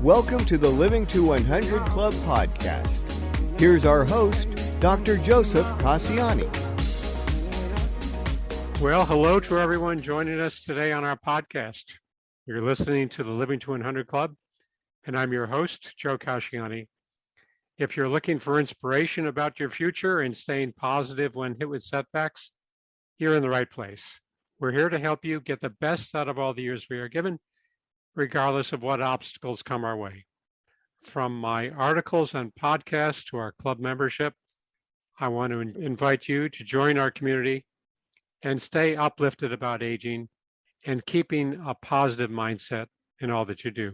Welcome to the Living to 100 Club podcast. Here's our host, Dr. Joseph Cassiani. Well, hello to everyone joining us today on our podcast. You're listening to the Living to 100 Club, and I'm your host, Joe Cassiani. If you're looking for inspiration about your future and staying positive when hit with setbacks, you're in the right place. We're here to help you get the best out of all the years we are given, regardless of what obstacles come our way. From my articles and podcasts to our club membership, I want to invite you to join our community and stay uplifted about aging and keeping a positive mindset in all that you do.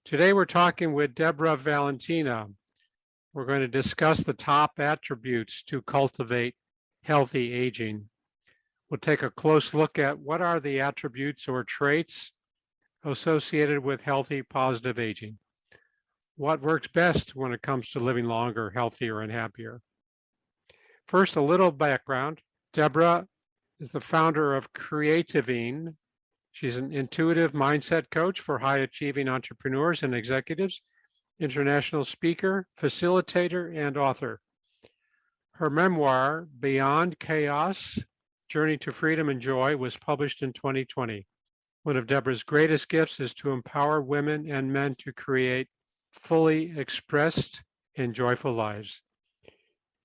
Today we're talking with Debra Valentina. We're going to discuss the top attributes to cultivate healthy aging. We'll take a close look at what are the attributes or traits associated with healthy, positive aging. What works best when it comes to living longer, healthier, and happier? First, a little background. Debra is the founder of Cultivate. She's an intuitive mindset coach for high-achieving entrepreneurs and executives, international speaker, facilitator, and author. Her memoir, Beyond Chaos, Journey to Freedom and Joy, was published in 2020. One of Debra's greatest gifts is to empower women and men to create fully expressed and joyful lives.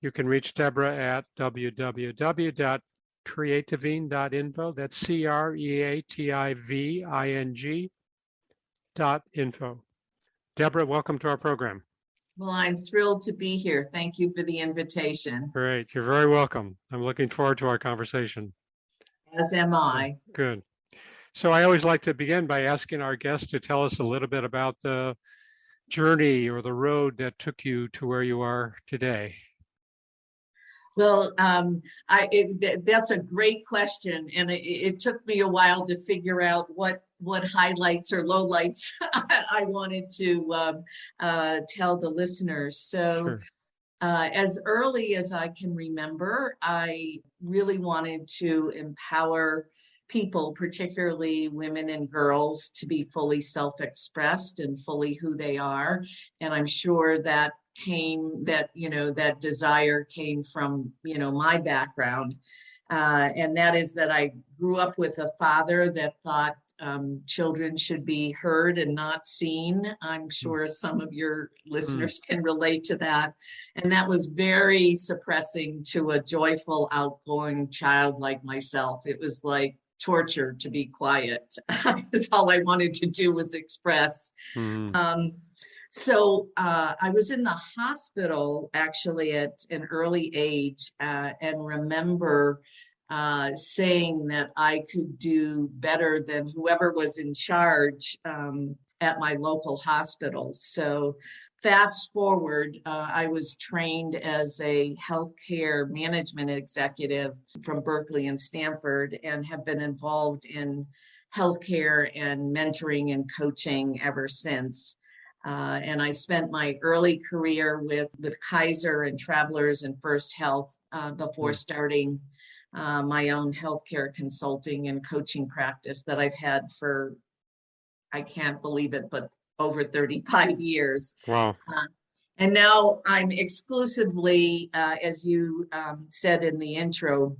You can reach Debra at www.creativing.info. That's creativing.info. Debra, welcome to our program. Well, I'm thrilled to be here. Thank you for the invitation. Great. You're very welcome. I'm looking forward to our conversation. As am I. Good. So I always like to begin by asking our guests to tell us a little bit about the journey or the road that took you to where you are today. Well, that's a great question, and it took me a while to figure out what highlights or lowlights I wanted to tell the listeners. So, Sure. As early as I can remember, I really wanted to empower people, particularly women and girls, to be fully self-expressed and fully who they are. And I'm sure that desire came from, my background. And that is that I grew up with a father that thought children should be heard and not seen. I'm sure some of your listeners can relate to that. And that was very suppressing to a joyful, outgoing child like myself. It was like torture to be quiet. That's all I wanted to do was express. So I was in the hospital actually at an early age and remember saying that I could do better than whoever was in charge at my local hospital. So fast forward, I was trained as a healthcare management executive from Berkeley and Stanford and have been involved in healthcare and mentoring and coaching ever since. And I spent my early career with Kaiser and Travelers and First Health before starting my own healthcare consulting and coaching practice that I've had for, I can't believe it, but over 35 years. Wow. And now I'm exclusively, as you said in the intro,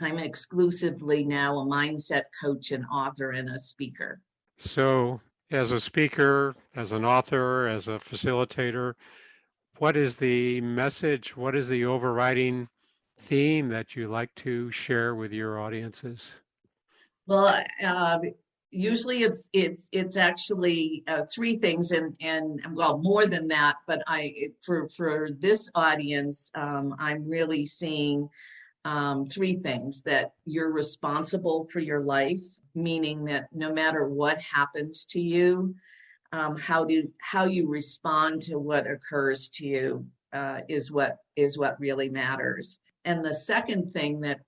I'm exclusively now a mindset coach and author and a speaker. So as a speaker, as an author, as a facilitator, what is the message? What is the overriding theme that you like to share with your audiences? Well, usually it's actually three things, and well, more than that. But for this audience, I'm really seeing three things: that you're responsible for your life, meaning that no matter what happens to you, how you respond to what occurs to you is what really matters. And the second thing that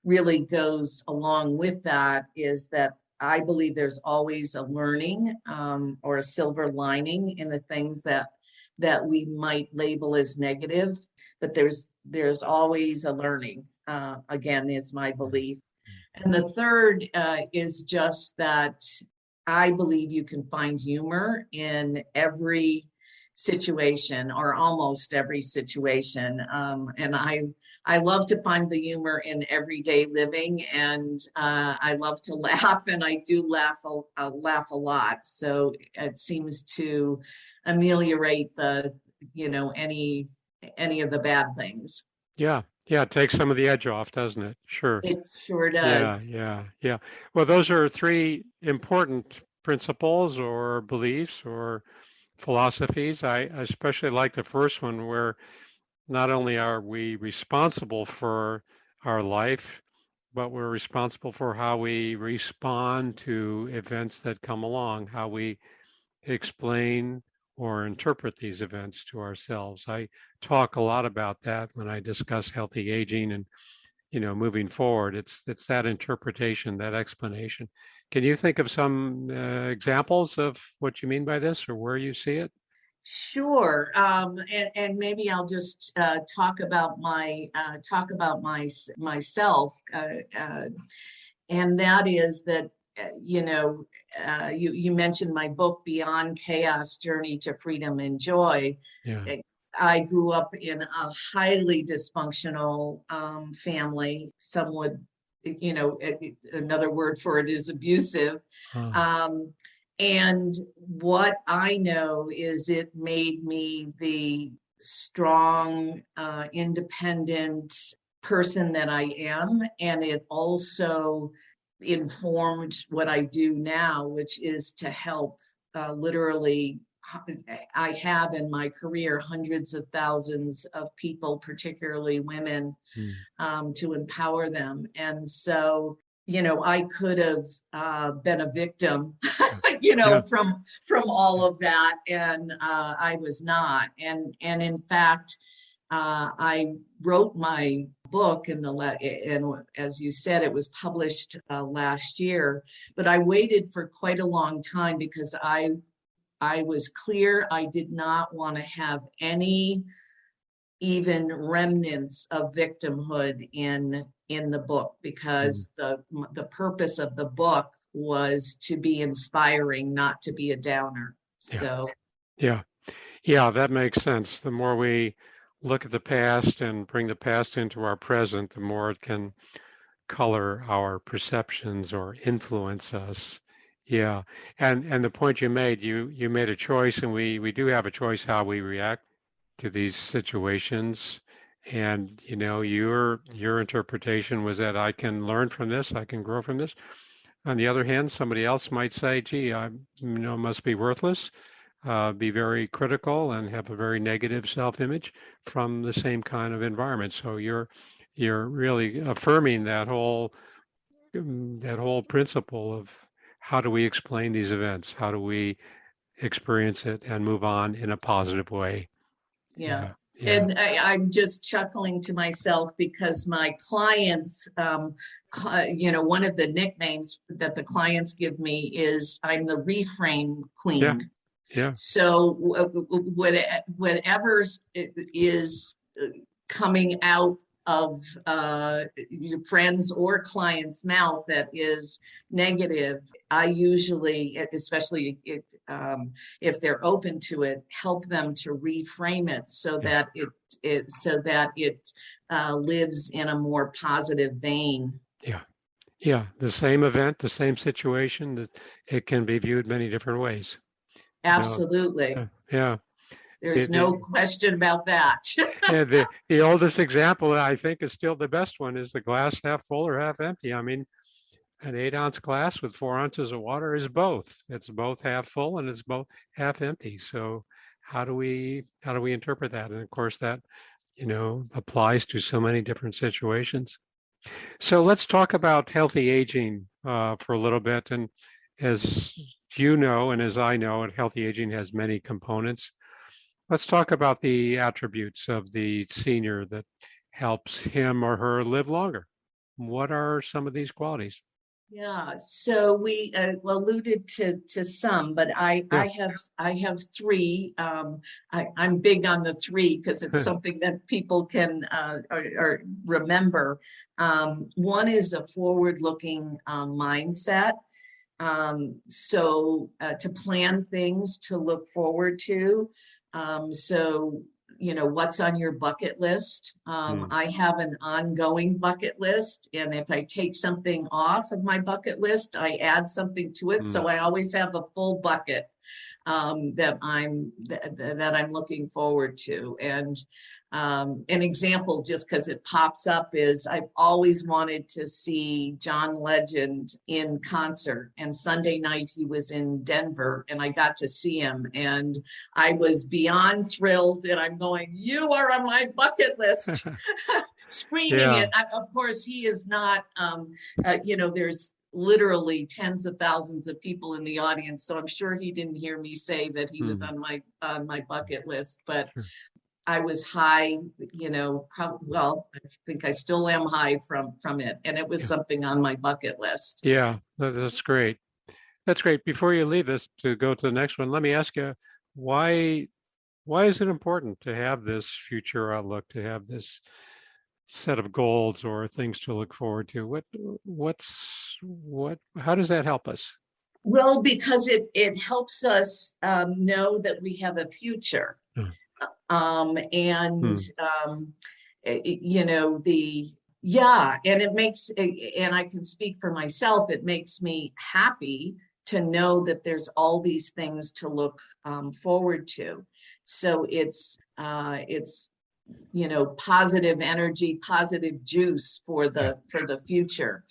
really goes along with that is that I believe there's always a learning or a silver lining in the things that we might label as negative, but there's always a learning, again, is my belief. And the third is just that I believe you can find humor in every situation, or almost every situation. And I love to find the humor in everyday living, and I love to laugh, and I do laugh a lot. So it seems to ameliorate any of the bad things. Yeah. Yeah. It takes some of the edge off, doesn't it? Sure. It sure Yeah. does. Yeah. Yeah. Well, those are three important principles or beliefs or philosophies. I especially like the first one, where not only are we responsible for our life, but we're responsible for how we respond to events that come along, how we explain or interpret these events to ourselves. I talk a lot about that when I discuss healthy aging and moving forward. It's that interpretation, that explanation. Can you think of some examples of what you mean by this, or where you see it? Sure. And maybe I'll just talk about myself, and that is that you mentioned my book, Beyond Chaos: Journey to Freedom and Joy. Yeah. I grew up in a highly dysfunctional family. Some would, another word for it is abusive. Um, and what I know is it made me the strong, independent person that I am. And it also informed what I do now, which is to help literally. I have in my career hundreds of thousands of people, particularly women, to empower them. And so, I could have been a victim, Yeah. from all of that, and I was not. And in fact, I wrote my book and as you said, it was published last year. But I waited for quite a long time because I was clear I did not want to have any even remnants of victimhood in the book, because the purpose of the book was to be inspiring, not to be a downer. Yeah. So Yeah, that makes sense. The more we look at the past and bring the past into our present, the more it can color our perceptions or influence us. Yeah. And the point you made, you made a choice, and we do have a choice how we react to these situations. And your interpretation was that I can learn from this, I can grow from this. On the other hand, somebody else might say, gee, I must be worthless, be very critical and have a very negative self-image from the same kind of environment. So you're really affirming that whole principle of how do we explain these events? How do we experience it and move on in a positive way? yeah. Yeah. And I'm just chuckling to myself because my clients, one of the nicknames that the clients give me is I'm the reframe queen. Yeah. So whatever is coming out of your friends or clients' mouth that is negative, I usually, especially if they're open to it, help them to reframe it so that it lives in a more positive vein. Yeah. Yeah. The same event, the same situation, that it can be viewed many different ways. Absolutely. Yeah. There's no question about that. Yeah, the oldest example I think is still the best one, is the glass half full or half empty. I mean, an 8-ounce glass with 4 ounces of water is both. It's both half full and it's both half empty. So how do we interpret that? And of course that, applies to so many different situations. So let's talk about healthy aging for a little bit. And as you know, and as I know, healthy aging has many components. Let's talk about the attributes of the senior that helps him or her live longer. What are some of these qualities? Yeah, so we alluded to some, but I have three. I'm big on the three because it's something that people can or remember. One is a forward-looking mindset. So to plan things to look forward to. So, what's on your bucket list? I have an ongoing bucket list, and if I take something off of my bucket list, I add something to it. So I always have a full bucket that I'm looking forward to. And an example, just because it pops up, is I've always wanted to see John Legend in concert. And Sunday night he was in Denver, and I got to see him, and I was beyond thrilled. And I'm going, "You are on my bucket list," screaming it. Of course, he is not. There's literally tens of thousands of people in the audience, so I'm sure he didn't hear me say that he was on my bucket list. But I was high, I think I still am high from it, and it was something on my bucket list. Yeah, that's great. That's great. Before you leave this to go to the next one, let me ask you, why is it important to have this future outlook, to have this set of goals or things to look forward to? How does that help us? Well, because it helps us know that we have a future. And it makes, and I can speak for myself, it makes me happy to know that there's all these things to look forward to. So it's positive energy, positive juice for the future.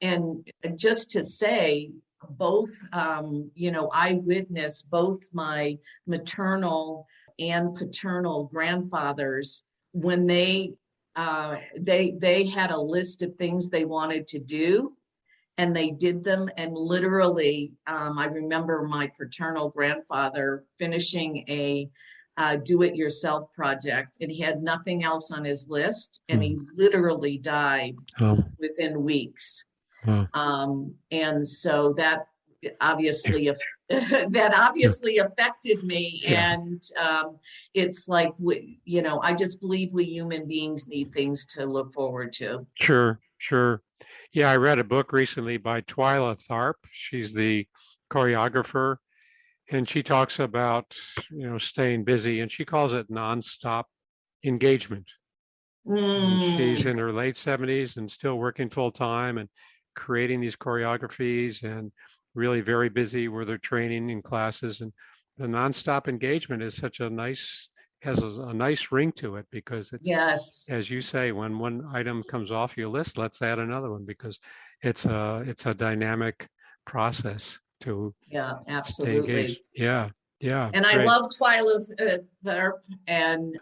And just to say, both I witnessed both my maternal and paternal grandfathers when they had a list of things they wanted to do, and they did them. And literally, I remember my paternal grandfather finishing a do-it-yourself project, and he had nothing else on his list, and he literally died within weeks. And so that obviously affected me. And it's like, I just believe we human beings need things to look forward to. Sure. Yeah, I read a book recently by Twyla Tharp. She's the choreographer, and she talks about, staying busy, and she calls it nonstop engagement. She's in her late 70s and still working full time and creating these choreographies, and really very busy with her training in classes. And the nonstop engagement is has a nice ring to it, because it's, as you say, when one item comes off your list, let's add another one, because it's a dynamic process to absolutely stay engaged. Yeah. And great. I love Twyla Tharp, and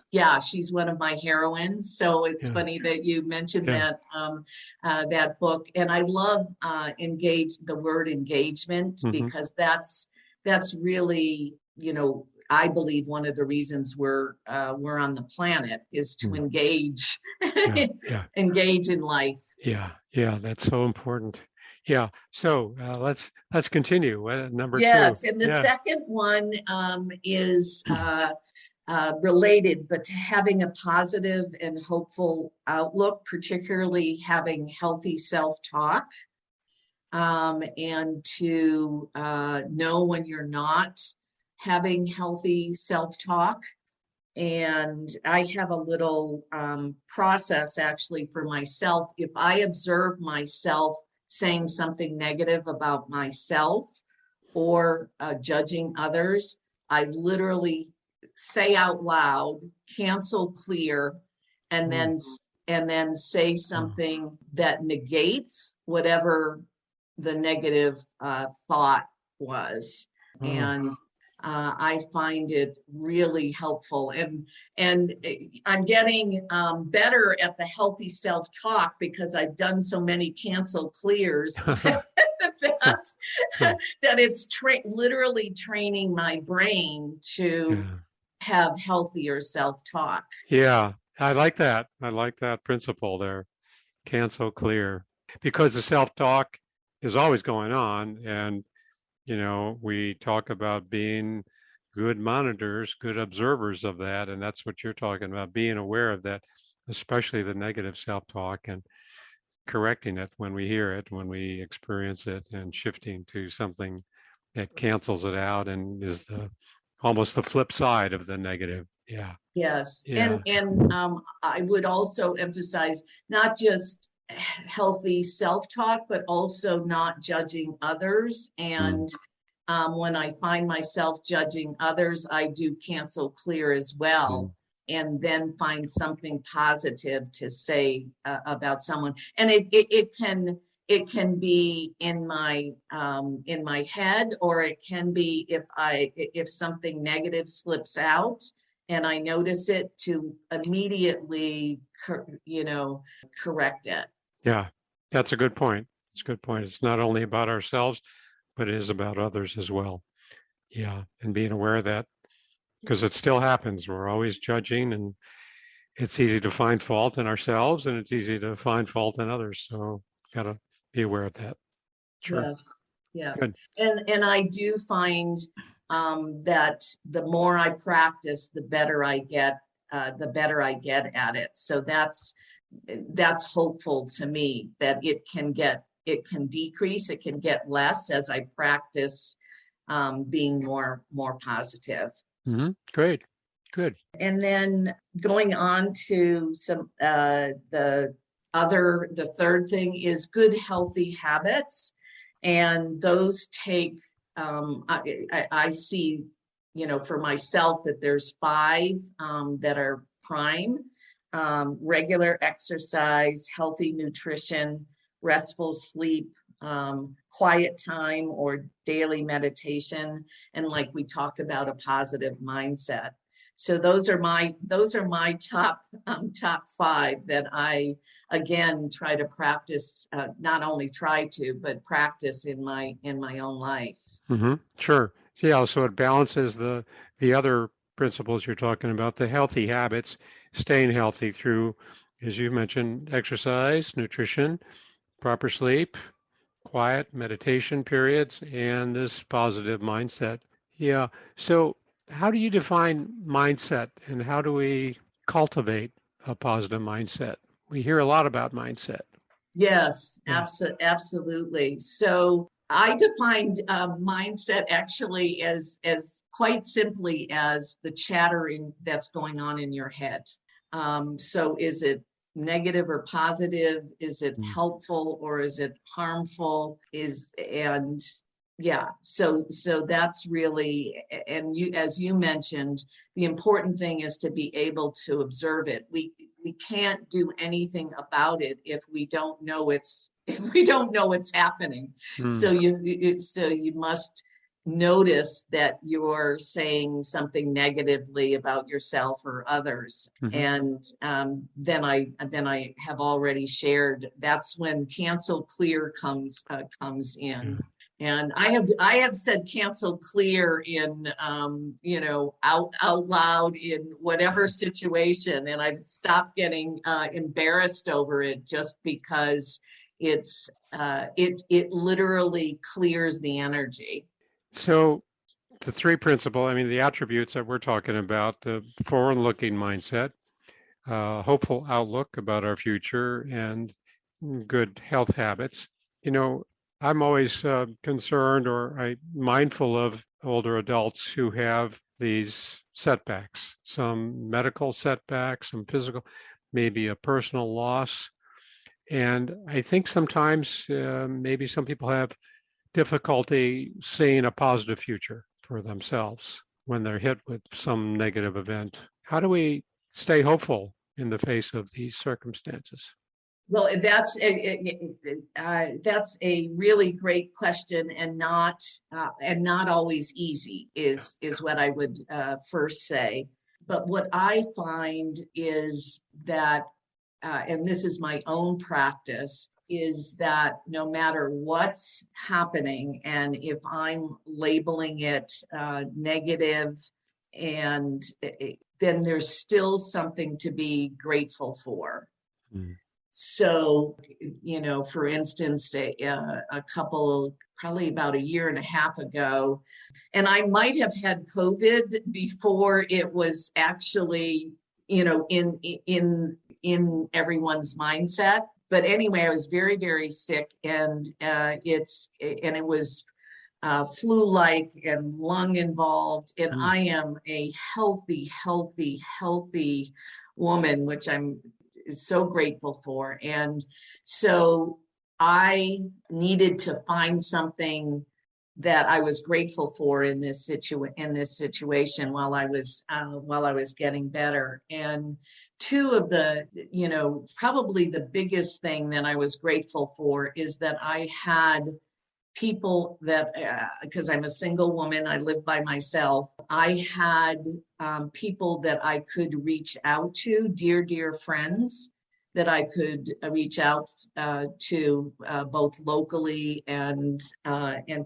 she's one of my heroines. So it's funny that you mentioned that book. And I love the word engagement, because that's really, I believe one of the reasons we're on the planet is to engage, engage in life. Yeah, that's so important. Yeah. So let's continue. Number two. Yes, and the second one is related, but to having a positive and hopeful outlook, particularly having healthy self-talk, and to know when you're not having healthy self-talk. And I have a little process actually for myself. If I observe myself saying something negative about myself or judging others, I literally say out loud, cancel, clear, and then say something that negates whatever the negative thought was. And I find it really helpful, and I'm getting better at the healthy self-talk, because I've done so many cancel clears that it's literally training my brain to have healthier self-talk. Yeah, I like that. I like that principle there, cancel, clear, because the self-talk is always going on, and we talk about being good monitors, good observers of that. And that's what you're talking about, being aware of that, especially the negative self-talk. And correcting it when we hear it, when we experience it, and shifting to something that cancels it out and is almost the flip side of the negative. Yeah. Yes. Yeah. And I would also emphasize not just healthy self-talk, but also not judging others. And when I find myself judging others, I do cancel clear as well, and then find something positive to say about someone. And it can be in my head, or it can be if something negative slips out and I notice it, to immediately correct it. Yeah, that's a good point. It's a good point. It's not only about ourselves, but it is about others as well. Yeah, and being aware of that, because it still happens. We're always judging, and it's easy to find fault in ourselves, and it's easy to find fault in others. So, got to be aware of that. Sure. Yes. Yeah. Good. And I do find that the more I practice, the better I get at it. So that's hopeful to me, that it can decrease, it can get less as I practice being more positive. Great. Good. And then going on to some the third thing is good healthy habits. And those take, I see, for myself, that there's 5 that are prime: regular exercise, healthy nutrition, restful sleep, quiet time or daily meditation, and, like we talked about, a positive mindset. So those are my top 5 that I, again, try to practice, not only try to, but practice in my own life. Sure. Yeah. So it balances the other principles you're talking about, the healthy habits, staying healthy through, as you mentioned, exercise, nutrition, proper sleep, quiet meditation periods, and this positive mindset. Yeah. So how do you define mindset, and how do we cultivate a positive mindset? We hear a lot about mindset. Yes, absolutely. So I defined mindset actually as quite simply as the chattering that's going on in your head. So is it negative or positive? Is it helpful or is it harmful? So that's really, and as you mentioned, the important thing is to be able to observe it. We can't do anything about it if we don't know it's happening. So you must notice that you're saying something negatively about yourself or others. And then I have already shared, that's when cancel clear comes in. And I have said cancel clear in out loud in whatever situation, and I've stopped getting embarrassed over it, just because it literally clears the energy. So the 3 the attributes that we're talking about: the forward-looking mindset, hopeful outlook about our future, and good health habits. I'm always concerned or mindful of older adults who have these setbacks, some medical setbacks, some physical, maybe a personal loss. And I think sometimes maybe some people have difficulty seeing a positive future for themselves when they're hit with some negative event. How do we stay hopeful in the face of these circumstances? Well, that's a really great question, and not always easy is what I would first say. But what I find is that, and this is my own practice, is that no matter what's happening, and if I'm labeling it negative, and then there's still something to be grateful for. So, for instance, a couple, probably about 1.5 years ago, and I might have had COVID before it was actually, in in everyone's mindset. But anyway, I was very, very sick, and it was flu-like and lung involved. And I am a healthy, healthy, healthy woman, which I'm so grateful for. And so I needed to find something that I was grateful for in this situation while I was getting better. And two of the, probably the biggest thing that I was grateful for is that I had people that, because I'm a single woman, I live by myself, I had people that I could reach out to, dear friends that I could reach out to both locally and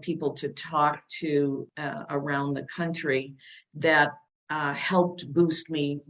people to talk to around the country that helped boost me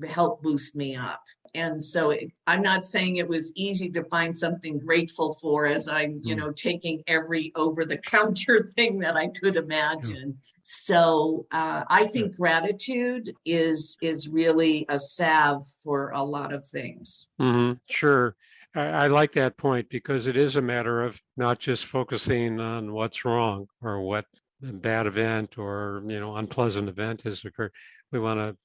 up. And so I'm not saying it was easy to find something grateful for, as I'm, taking every over-the-counter thing that I could imagine. So I think gratitude is really a salve for a lot of things. Mm-hmm. Sure. I like that point, because it is a matter of not just focusing on what's wrong or what bad event or, unpleasant event has occurred. We want to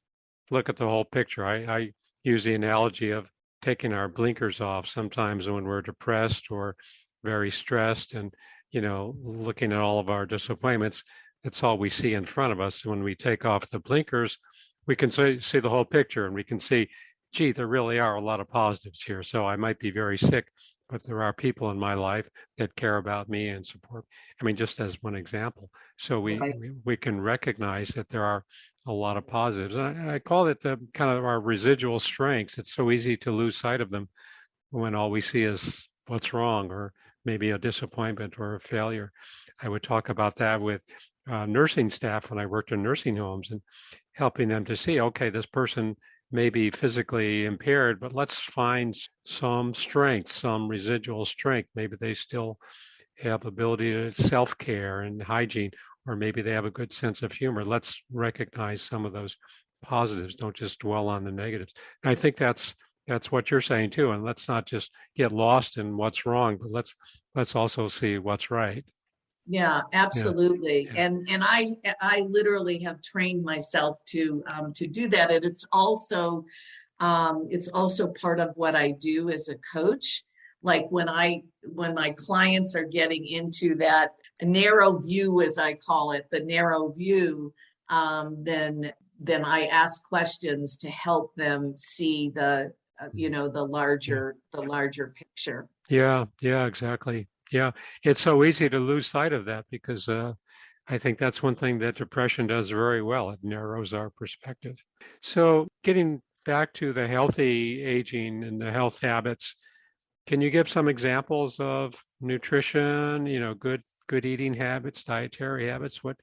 look at the whole picture. I use the analogy of taking our blinkers off sometimes when we're depressed or very stressed, and, looking at all of our disappointments. That's all we see in front of us. When we take off the blinkers, we can see the whole picture, and we can see, gee, there really are a lot of positives here. So I might be very sick, but there are people in my life that care about me and support. I mean, just as one example. So we can recognize that there are a lot of positives. And I call it the kind of our residual strengths. It's so easy to lose sight of them when all we see is what's wrong, or maybe a disappointment or a failure. I would talk about that with nursing staff when I worked in nursing homes, and helping them to see, okay, this person may be physically impaired, but let's find some strength, some residual strength. Maybe they still have ability to self-care and hygiene, or maybe they have a good sense of humor. Let's recognize some of those positives. Don't just dwell on the negatives. And I think that's what you're saying too. And let's not just get lost in what's wrong, but let's also see what's right. Yeah, absolutely. Yeah. And I literally have trained myself to do that. And it's also part of what I do as a coach. Like when my clients are getting into that narrow view, as I call it, the narrow view, then I ask questions to help them see the larger picture. Yeah, exactly. Yeah, it's so easy to lose sight of that, because I think that's one thing that depression does very well. It narrows our perspective. So getting back to the healthy aging and the health habits, can you give some examples of nutrition, good eating habits, dietary habits? What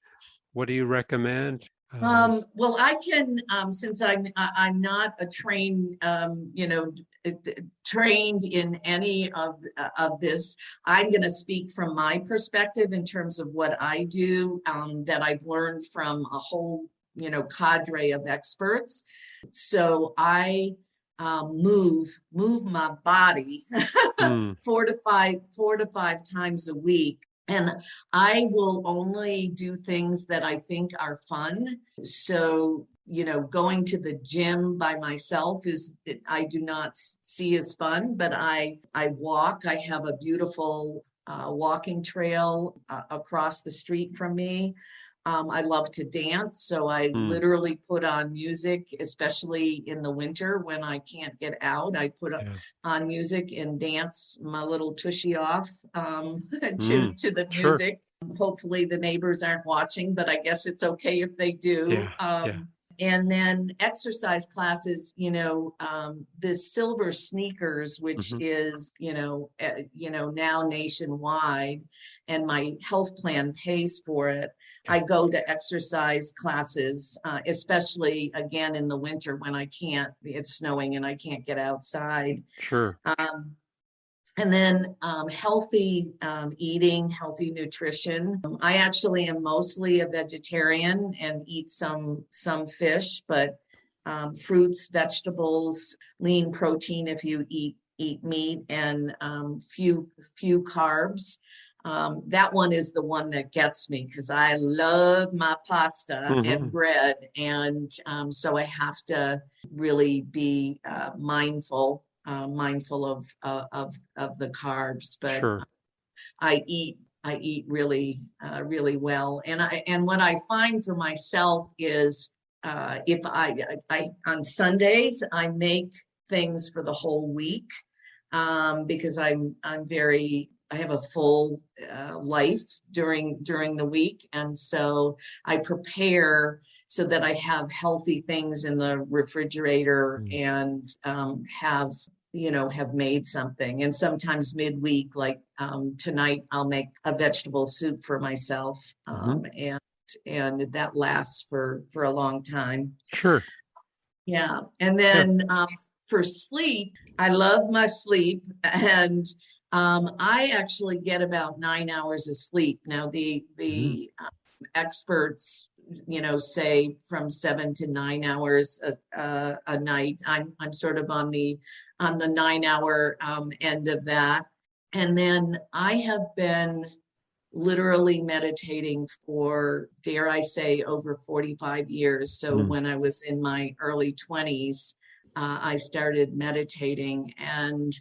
do you recommend? Well, I can, since I'm not a trained in any of this, I'm going to speak from my perspective in terms of what I do, that I've learned from a whole, cadre of experts. So I move my body 4 to 5 times a week. And I will only do things that I think are fun. So, going to the gym by myself I do not see as fun, but I walk. I have a beautiful walking trail across the street from me. I love to dance, so I literally put on music, especially in the winter when I can't get out. I put on music and dance my little tushy off to the music. Sure. Hopefully the neighbors aren't watching, but I guess it's okay if they do. And then exercise classes, the silver sneakers, which is, now nationwide, and my health plan pays for it. I go to exercise classes, especially again in the winter when it's snowing and I can't get outside. Sure. And then healthy eating, healthy nutrition. I actually am mostly a vegetarian and eat some fish, but fruits, vegetables, lean protein if you eat meat, and few carbs. That one is the one that gets me because I love my pasta and bread, and so I have to really be mindful of the carbs. But Sure. I eat really well, and what I find for myself is if I on Sundays I make things for the whole week, because I have a full life during the week, and so I prepare so that I have healthy things in the refrigerator and have made something. And sometimes midweek, like tonight, I'll make a vegetable soup for myself, and that lasts for a long time. Sure. Yeah, and then for sleep, I love my sleep, and I actually get about 9 hours of sleep. Now, the experts, say from 7 to 9 hours a night. I'm sort of on the 9 hour end of that. And then I have been literally meditating for, dare I say, over 45 years. So when I was in my early 20s, I started meditating, and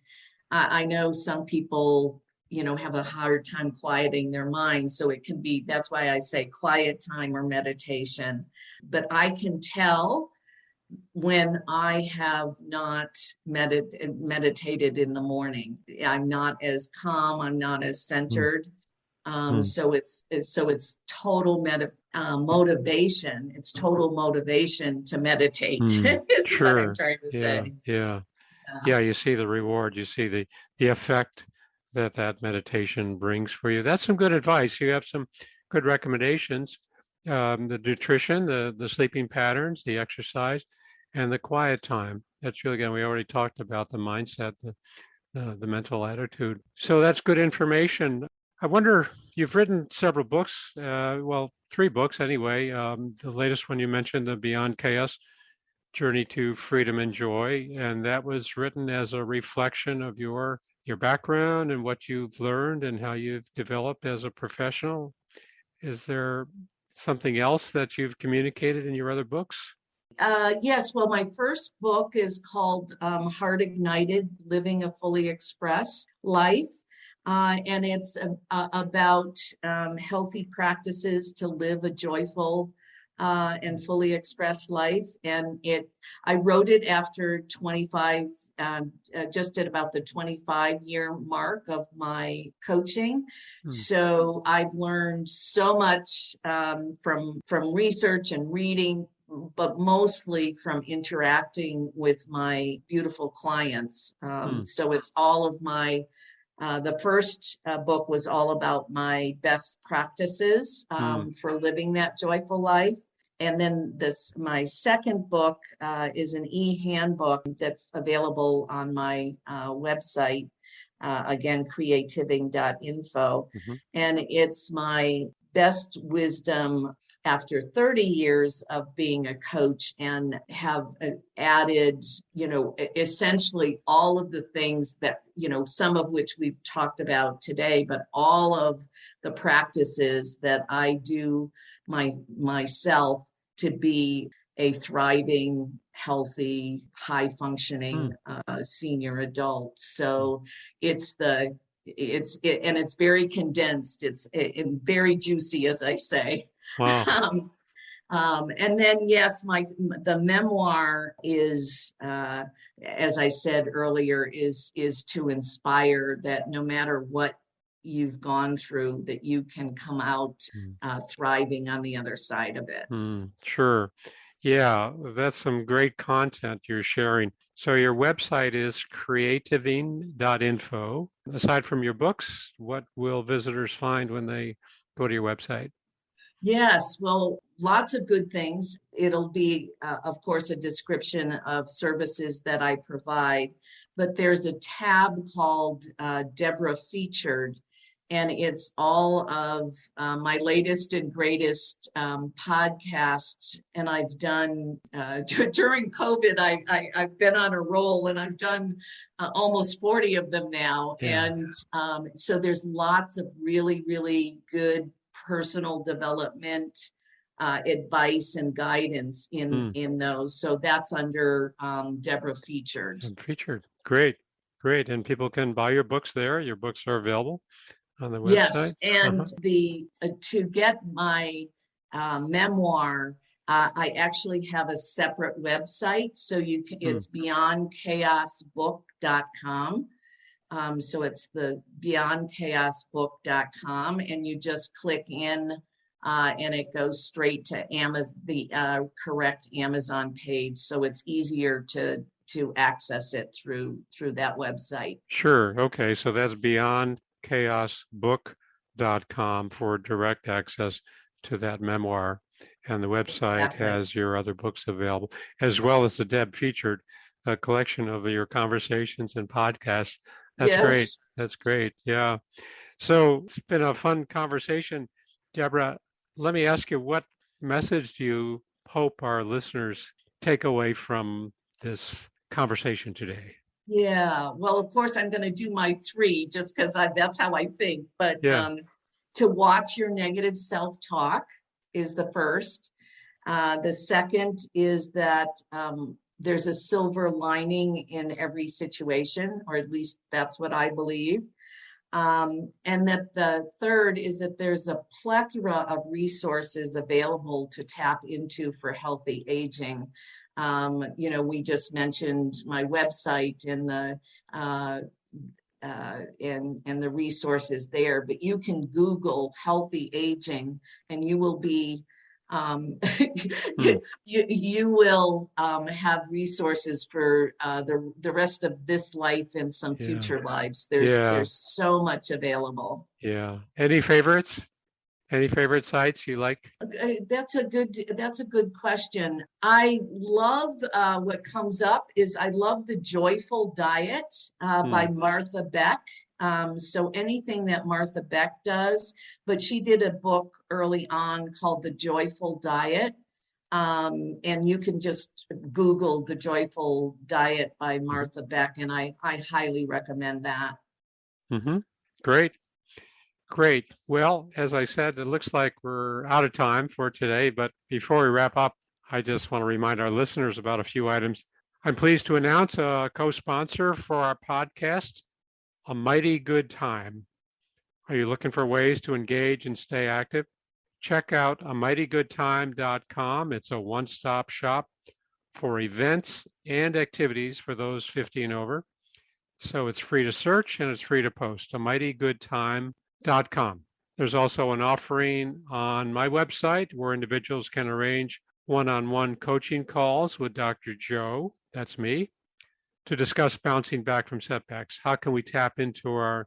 I know some people, have a hard time quieting their minds. So it can be, that's why I say quiet time or meditation. But I can tell when I have not meditated in the morning. I'm not as calm, I'm not as centered. So it's total motivation. It's total motivation to meditate is what I'm trying to say. Yeah, you see the reward, you see the effect that meditation brings for you. That's some good advice. You have some good recommendations. The nutrition, the sleeping patterns, the exercise, and the quiet time. That's really good. We already talked about the mindset, the mental attitude. So that's good information. I wonder, you've written several books, well, 3 books anyway. The latest one you mentioned, the Beyond Chaos Journey to Freedom and Joy, and that was written as a reflection of your background and what you've learned and how you've developed as a professional. Is there something else that you've communicated in your other books? Yes, well, my first book is called Heart Ignited, Living a Fully Expressed Life. And it's about healthy practices to live a joyful and fully expressed life. And I wrote it after 25, just at about the 25-year mark of my coaching. So I've learned so much from research and reading, but mostly from interacting with my beautiful clients. So it's all of my the first book was all about my best practices for living that joyful life. And then my second book is an e-handbook that's available on my website, again, creativing.info. And it's my best wisdom after 30 years of being a coach, and have added, essentially all of the things that, some of which we've talked about today, but all of the practices that I do myself to be a thriving, healthy, high-functioning senior adult. So it's very condensed. It's very juicy, as I say. Wow. And then, yes, the memoir is, as I said earlier, is to inspire that no matter what you've gone through, that you can come out thriving on the other side of it. Sure. Yeah, that's some great content you're sharing. So your website is creativing.info. Aside from your books, what will visitors find when they go to your website? Yes, well, lots of good things. It'll be, of course, a description of services that I provide, but there's a tab called Debra Featured, and it's all of my latest and greatest podcasts. And I've done during COVID. I've been on a roll, and I've done almost 40 of them now. Yeah. And so there's lots of really, really good personal development advice and guidance in those. So that's under Debra Featured. Featured. Great. And people can buy your books there. Your books are available on the website. Yes, and to get my memoir, I actually have a separate website. So it's beyondchaosbook.com. So it's the beyondchaosbook.com, and you just click in and it goes straight to the correct Amazon page. So it's easier to access it through that website. Sure. Okay. So that's beyondchaosbook.com for direct access to that memoir. And the website has your other books available, as well as the Deb Featured, a collection of your conversations and podcasts. That's great. That's great. Yeah. So it's been a fun conversation. Debra, let me ask you, what message do you hope our listeners take away from this conversation today? Yeah, well, of course, I'm going to do my 3 just because that's how I think. But to watch your negative self-talk is the first. The second is that there's a silver lining in every situation, or at least that's what I believe. And that the third is that there's a plethora of resources available to tap into for healthy aging. We just mentioned my website and the resources there, but you can Google healthy aging and you will be you will have resources for the rest of this life and some future lives. There's so much available. Yeah. Any favorites? Any favorite sites you like? That's a good question. I love what comes up is I love the Joyful Diet by Martha Beck. So anything that Martha Beck does, but she did a book early on called The Joyful Diet. And you can just Google The Joyful Diet by Martha Beck, and I highly recommend that. Mm-hmm. Great. Well, as I said, it looks like we're out of time for today, but before we wrap up, I just want to remind our listeners about a few items. I'm pleased to announce a co-sponsor for our podcast, A Mighty Good Time. Are you looking for ways to engage and stay active? Check out amightygoodtime.com. It's a one-stop shop for events and activities for those 50 and over. So it's free to search and it's free to post, amightygoodtime.com. There's also an offering on my website where individuals can arrange one-on-one coaching calls with Dr. Joe, that's me, to discuss bouncing back from setbacks. How can we tap into our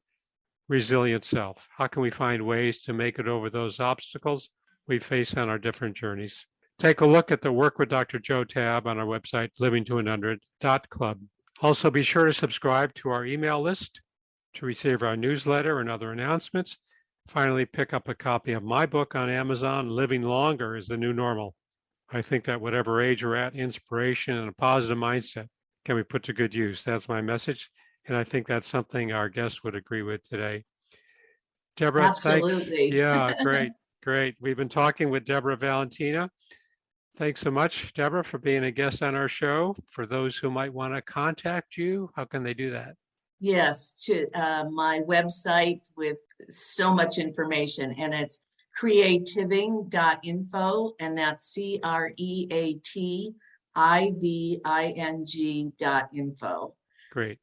resilient self? How can we find ways to make it over those obstacles we face on our different journeys? Take a look at the Work with Dr. Joe tab on our website, living2100.club. Also, be sure to subscribe to our email list to receive our newsletter and other announcements. Finally, pick up a copy of my book on Amazon, Living Longer is the New Normal. I think that whatever age we're at, inspiration and a positive mindset can be put to good use. That's my message, and I think that's something our guests would agree with today. Debra, absolutely. Great. We've been talking with Debra Valentina. Thanks so much, Debra, for being a guest on our show. For those who might want to contact you, how can they do that? Yes, to my website with so much information, and it's creativing.info, and that's creativing.info. Great.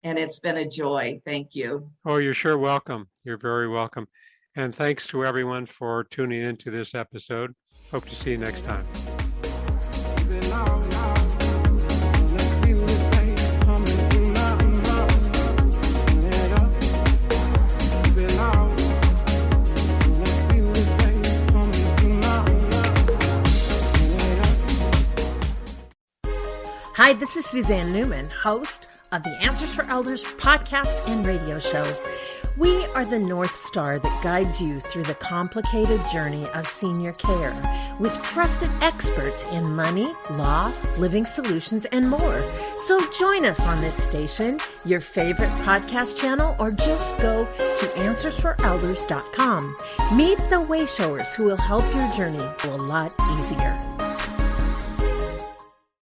And it's been a joy. Thank you. Oh, you're sure welcome. You're very welcome. And thanks to everyone for tuning into this episode. Hope to see you next time. Hi, this is Suzanne Newman, host of the Answers for Elders podcast and radio show. We are the North Star that guides you through the complicated journey of senior care with trusted experts in money, law, living solutions, and more. So join us on this station, your favorite podcast channel, or just go to answersforelders.com. Meet the wayshowers who will help your journey go a lot easier.